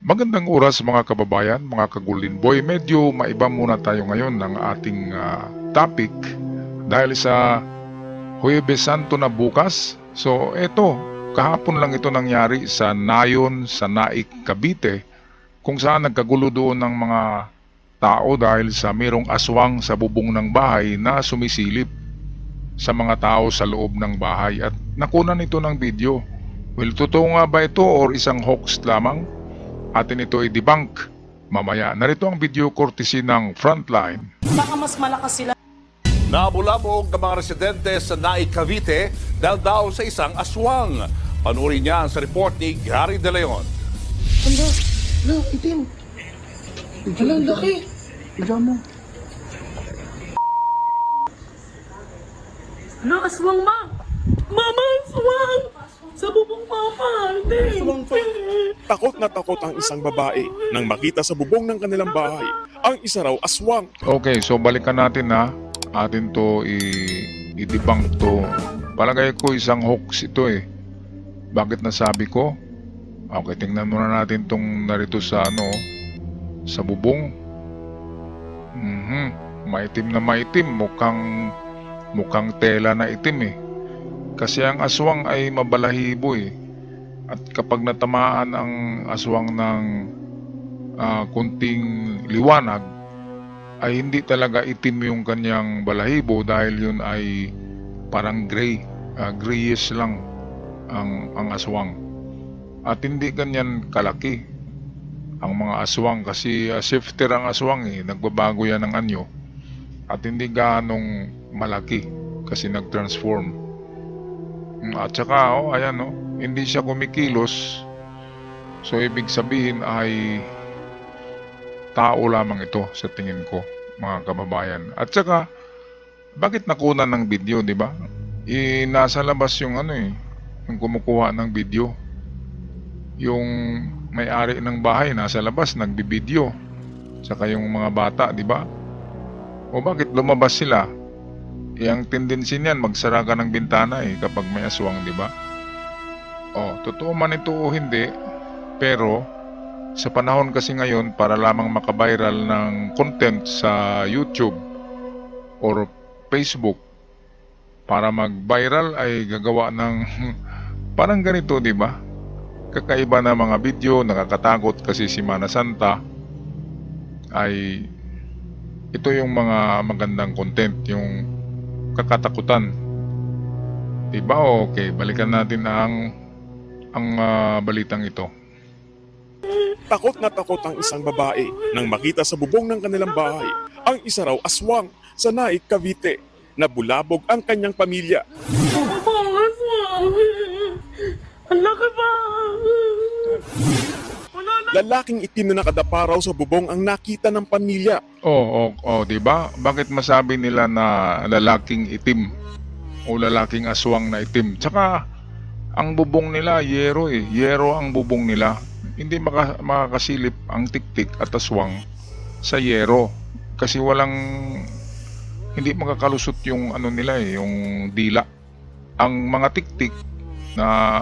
Magandang oras mga kababayan, mga kagulin boy. Medyo maiba muna tayo ngayon ng ating topic dahil sa Huwebes Santo na bukas. So eto, kahapon lang ito nangyari sa Nayon sa Naik, Cavite, kung saan nagkagulo doon ng mga tao dahil sa mayroong aswang sa bubong ng bahay na sumisilip sa mga tao sa loob ng bahay at nakunan ito ng video. Well, totoo nga ba ito or isang hoax lamang? Atin ito i-debunk mamaya. Narito ang video courtesy ng Frontline. Baka mas malakas sila. Nabulabog ng mga residente sa Naik, Cavite dahil daw sa isang aswang. Panurin niya sa report ni Gary De Leon. Hala, itim. Hala, laki. Hala mo. Hala, aswang ma! Mama, aswang! Sa bubong mama! Hindi! Takot na takot ang isang babae nang makita sa bubong ng kanilang bahay ang isa raw aswang. Okay, so balikan natin na atin to i-debunk to. Palagay ko isang hoax ito eh. Bakit nasabi ko? Okay, tingnan muna natin tong narito sa sa bubong. Maitim na maitim, mukhang tela na itim eh. Kasi ang aswang ay mabalahibo eh. At kapag natamaan ang aswang ng kunting liwanag, ay hindi talaga itim yung kanyang balahibo dahil yun ay parang grayish lang ang aswang. At hindi ganyan kalaki ang mga aswang kasi shifter ang aswang eh. Nagbabago yan ng anyo. At hindi ganong malaki kasi nag-transform. At saka, ayan hindi siya kumikilos. So, ibig sabihin ay tao lamang ito sa tingin ko, mga kababayan. At saka, bakit nakunan ng video, di ba? Nasa labas yung yung kumukuha ng video. Yung may-ari ng bahay nasa labas, nagbibideo. Saka yung mga bata, di ba? O bakit lumabas sila? Ang tendency niyan, magsara ka ng bintana kapag may aswang, di ba? Totoo man ito o hindi, pero sa panahon kasi ngayon, para lamang makaviral ng content sa YouTube or Facebook, para mag-viral ay gagawa ng parang ganito, di ba? Kakaiba na mga video, nakakatakot kasi si Mana Santa ay ito yung mga magandang content, yung kakatakutan. Diba? Okay, balikan natin ang balitang ito. Takot na takot ang isang babae nang makita sa bubong ng kanilang bahay ang isa raw aswang sa Naik, Cavite. Nabulabog ang kanyang pamilya. Aswang! Ang laki ba? Lalaking itim na nakadapa raw sa bubong ang nakita ng pamilya. Diba? Bakit masabi nila na lalaking itim o lalaking aswang na itim? Tsaka ang bubong nila yero eh. Yero ang bubong nila. Hindi makakasilip ang tiktik at aswang sa yero kasi hindi makakalusot yung nila yung dila. Ang mga tiktik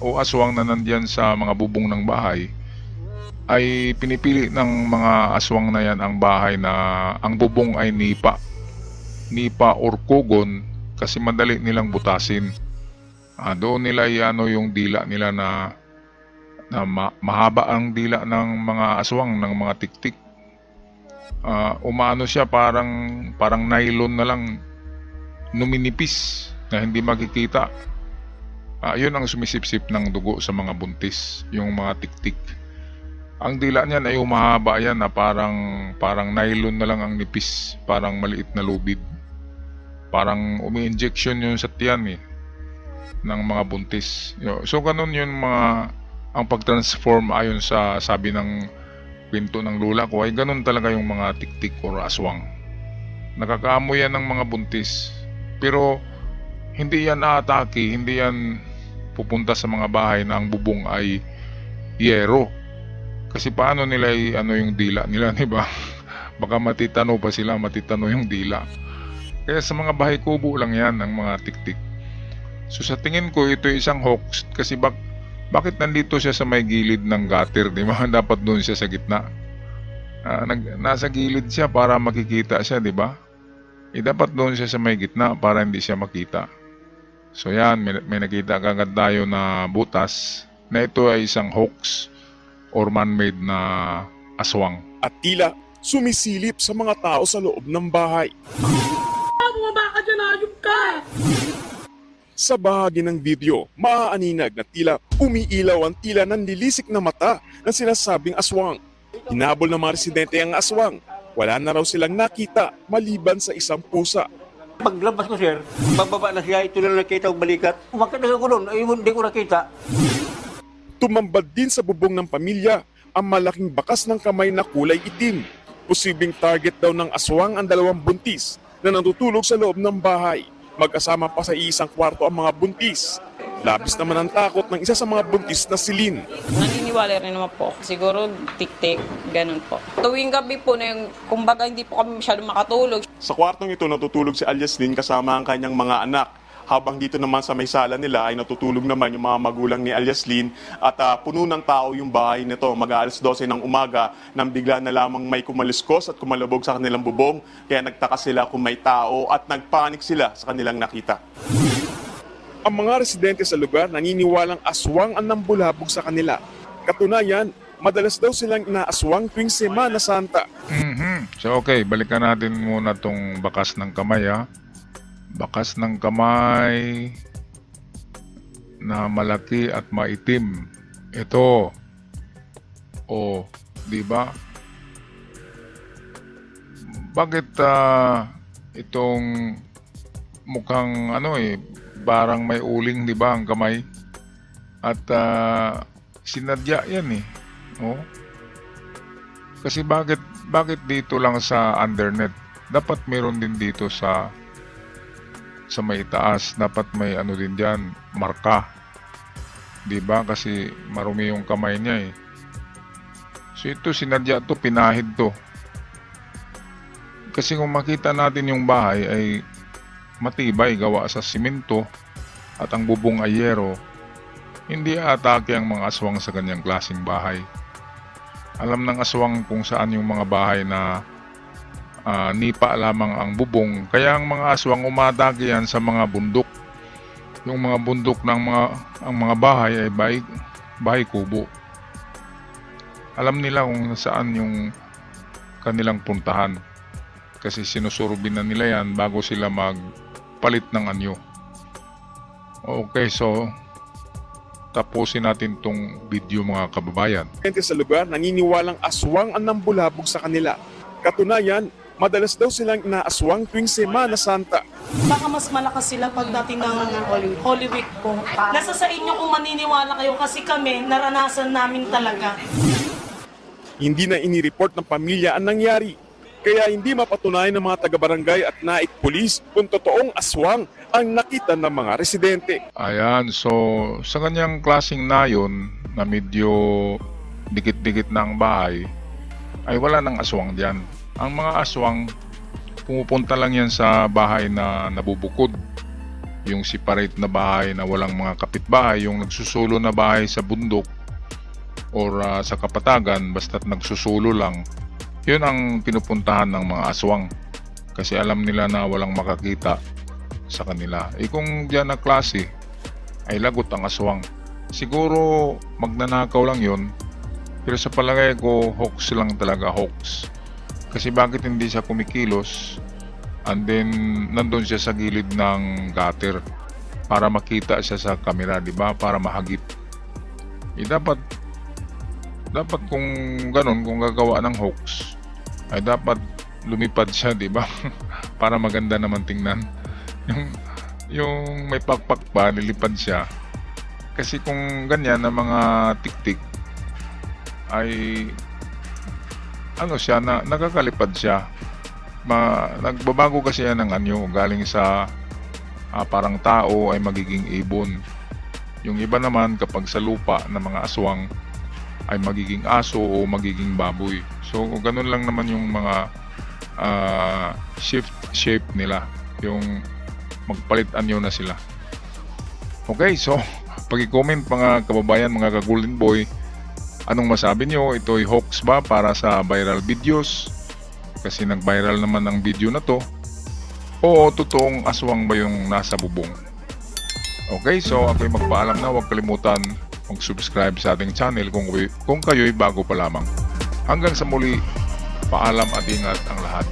o aswang na nandiyan sa mga bubong ng bahay ay pinipili ng mga aswang na yan ang bahay na ang bubong ay nipa or kugon kasi madali nilang butasin. Doon nila yung dila nila na mahaba ang dila ng mga aswang, ng mga tiktik. Umano siya parang nylon na lang, numinipis na hindi makikita. Yun ang sumisipsip ng dugo sa mga buntis, yung mga tiktik. Ang dila niyan ay umahaba yan na parang nylon na lang ang nipis, parang maliit na lubid. Parang umi-injection yun sa tiyan ng mga buntis. So ganun yun ang pag-transform ayon sa sabi ng kwento ng lula ko ay ganun talaga yung mga tiktik or aswang. Nakakaamoy yan ng mga buntis. Pero hindi yan aatake, hindi yan pupunta sa mga bahay na ang bubong ay yero. Kasi paano nila yung dila nila, di ba? Baka matitano pa sila, matitano yung dila. Kaya sa mga bahay kubo lang yan ang mga tiktik. So sa tingin ko ito isang hoax kasi Bakit nandito siya sa may gilid ng gutter, di ba? Dapat doon siya sa gitna. Nasa gilid siya para makikita siya, di ba? Dapat doon siya sa may gitna para hindi siya makita. So yan, may nakita kagad tayo na butas na ito ay isang hoax or man-made na aswang. At tila sumisilip sa mga tao sa loob ng bahay. Bumaba ka dyan, ayop ka! Sa bahagi ng video, maaaninag na tila umiilaw ang tila nanlilisik na mata ng sinasabing aswang. Hinabol ng mga residente ang aswang. Wala na raw silang nakita maliban sa isang pusa. Paglabas ko, sir, bababa na siya, ito lang nakita ang balikat. Umakit na ako doon, ay hindi ko nakita. Tumambad din sa bubong ng pamilya ang malaking bakas ng kamay na kulay itim. Posibleng target daw ng aswang ang dalawang buntis na natutulog sa loob ng bahay. Magkasama pa sa isang kwarto ang mga buntis. Labis naman ang takot ng isa sa mga buntis na si Lynn. Naniniwala rin naman po. Siguro tik-tik, ganun po. Tuwing gabi po na yung, kumbaga hindi po kami masyado makatulog. Sa kwartong ito natutulog si Alias Lynn kasama ang kanyang mga anak. Habang dito naman sa may sala nila ay natutulog naman yung mga magulang ni Alias Lynn at puno ng tao yung bahay nito. Mag-aalas 12 ng umaga nang bigla na lamang may kumaliskos at kumalabog sa kanilang bubong. Kaya nagtaka sila kung may tao at nagpanik sila sa kanilang nakita. Ang mga residente sa lugar naniniwalang aswang ang nambulabog sa kanila. Katunayan, madalas daw silang inaaswang tuwing Semana Santa. So okay, balikan natin muna tong bakas ng kamay ha. Bakas ng kamay na malaki at maitim. Ito. Oh, di ba? Bakit itong mukhang parang may uling, di ba, ang kamay? At sinadya yan eh. Oh. Kasi bakit dito lang sa undernet? Dapat meron din dito sa may taas. Dapat may din diyan, marka. 'Di ba? Kasi marumi yung kamay niya eh. So ito sinadya to, pinahid to. Kasi kung makita natin yung bahay ay matibay, gawa sa simento at ang bubong ay yero. Hindi aatake ang mga aswang sa ganyang klaseng bahay. Alam ng aswang kung saan yung mga bahay na nipa lamang ang bubong. Kaya ang mga aswang umatake yan sa mga bundok. Yung mga bundok ng mga bahay ay bahay kubo. Alam nila kung saan yung kanilang puntahan. Kasi sinusurbin na nila yan bago sila magpalit ng anyo. Okay, so tapusin natin tong video mga kababayan. Residente sa lugar naniniwalang aswang ang nambulabog sa kanila. Katunayan, madalas daw silang inaaswang tuwing Semana Santa. Baka mas malakas sila pagdating ng Holy Week po. Nasa sa inyo kung maniniwala kayo kasi kami, naranasan namin talaga. Hindi na inireport ng pamilya ang nangyari. Kaya hindi mapatunayan ng mga taga-barangay at naik pulis kung totoong aswang ang nakita ng mga residente. Ayan, so sa kanyang klaseng nayon na medyo dikit-dikit na ang bahay, ay wala nang aswang diyan. Ang mga aswang, pumupunta lang yan sa bahay na nabubukod. Yung separate na bahay na walang mga kapitbahay, yung nagsusulo na bahay sa bundok or sa kapatagan, basta't nagsusulo lang. Yun ang pinupuntahan ng mga aswang. Kasi alam nila na walang makakita sa kanila. Kung diyan na klase, ay lagot ang aswang. Siguro magnanakaw lang yun, pero sa palagay ko, hoax lang talaga, hoax. Kasi bakit hindi siya kumikilos and then nandun siya sa gilid ng gutter para makita siya sa camera, di ba? Para mahagip. Dapat kung ganun, kung gagawa ng hoax, ay dapat lumipad siya, di ba? Para maganda naman tingnan. Yung may pakpak pa, lilipad siya. Kasi kung ganyan na mga tik-tik, ay siya, nagakalipad siya. Nagbabago kasi yan ng anyo, galing sa parang tao ay magiging ibon. Yung iba naman kapag sa lupa ng mga aswang ay magiging aso o magiging baboy. So ganun lang naman yung mga shape nila, yung magpalit anyo na sila. Okay, so Paki-comment mga kababayan, mga ka-Golden Boy, anong masabi nyo? Ito'y hoax ba para sa viral videos? Kasi nag-viral naman ang video na to. O totoong aswang ba yung nasa bubong? Okay, so ako'y magpaalam na. Huwag kalimutan mag-subscribe sa ating channel kung kayo'y bago pa lamang. Hanggang sa muli, paalam at ingat ang lahat.